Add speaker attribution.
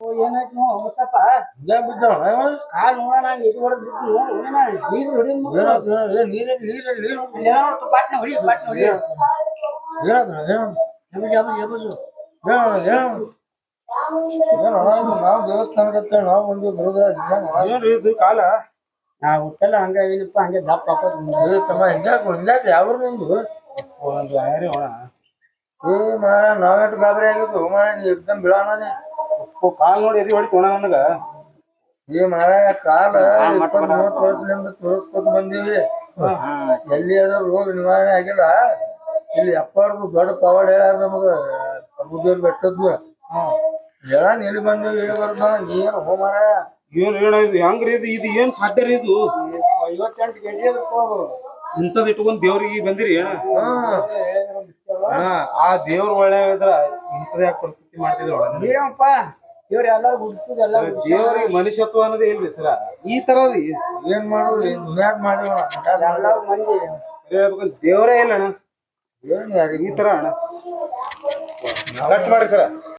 Speaker 1: ಏನಾಯ್ತು ನೋಡು ಹೊಸಪ್ಪ
Speaker 2: ಹಿಂಗ ಬಿದ್ದವಣ
Speaker 1: ಕಾಲ್ ನೋಡೋಣ ಇದು ಹೊಡೆದ್ ಬಿಟ್ಟು ನೋಡು ನೀರು ಹೊಡಿ ಪಾಟ್ನ ಹೊಡಿ
Speaker 2: ನಾವು ದೇವಸ್ಥಾನಕ್ಕೆ ನಾವು ಬಂದು ಬರೋದ
Speaker 3: ಏನ್ರಿ ಇದು ಕಾಲ
Speaker 1: ನಾ ಹುಟ್ಟಲ್ಲ ಹಂಗ ಏನಪ್ಪ ಹಂಗೆ ದಪ್ಪ
Speaker 2: ತಮ್ಮ ಹಿಂಗಾಕ ಯಾವ ನಿಂದು
Speaker 3: ಒಂದು ಆಯ್ರಿ ಹೋಣ
Speaker 2: ಏ ಮಾರ ನಾವೆಷ್ಟು ಗಾಬರಿ ಆಗಿದ್ದು ಮಾರ ನೀ ಎಕ್ದಮ್ ಬೀಳಾಣನೆ
Speaker 3: ಕಾಲ್ ನೋಡಿ ಎದಿ ಹೊಡಿ ತೊಣ ನನಗ
Speaker 2: ಏ ಮಾರ ಕಾಲ 20-30 ವರ್ಷದಿಂದ ತೋರಿಸ್ಕೊತ ಬಂದೀವಿ ಎಲ್ಲಿ ಅದ್ರ ರೋಗ ನಿವಾರಣೆ ಆಗಿಲ್ಲ ಇಲ್ಲಿ ಅಪ್ಪಾರ್ದು ದೊಡ್ಡ ಪವಾಡ ಹೇಳ್ಯಾರ ನಮಗ ಸಮುದ್ರ ಬೆಟ್ಟದ್ದು ಹೇಳ ಇಲ್ಲಿ ಬಂದೀವಿ ಹೇಳಿ ಬರ್ದ ನೀನು ಹೋ ಮಾರ
Speaker 3: ಏನ್ ಹೇಳ ಇದು ಹೆಂಗ್ರಿ ಇದು ಏನ್ ಸಾಧ್ಯ ರೀ ಇದು
Speaker 1: 58 ಕೆಜಿ
Speaker 3: ಇಂಥದ್ ಇಟ್ಕೊಂಡ್ ದೇವ್ರಿಗೆ ಬಂದಿರಿ ಆ ದೇವ್ರ ಒಳ್ಳೆ ಇದ್ರ ಇಂಥದ್ ಯಾಕೆ ಪರಿಸ್ಥಿತಿ ಮಾಡ್ತಿದ್ರು
Speaker 1: ಏನಪ್ಪ ಇವ್ರು ಎಲ್ಲರೂ ಹುಡ್ತದ ಎಲ್ಲ
Speaker 3: ದೇವ್ರಿಗೆ ಮನುಷ್ಯತ್ವ ಅನ್ನೋದೇ ಇಲ್ರಿ ಸರ ಈ ತರ ರೀ
Speaker 2: ಏನ್ ಮಾಡೋದು ದುನಿಯಾಕ್ ಮಾಡಿವ
Speaker 1: ಎಲ್ಲ ಮಂದಿ
Speaker 3: ಹೇಳ್ಬೇಕಂದ್ರೆ ದೇವ್ರೇ ಇಲ್ಲ ಅಣ್ಣ
Speaker 2: ಏನ್ ಯಾರಿಗೆ
Speaker 3: ಈ ತರ ಅಣ್ಣ ಕಟ್ ಮಾಡಿ ಸರ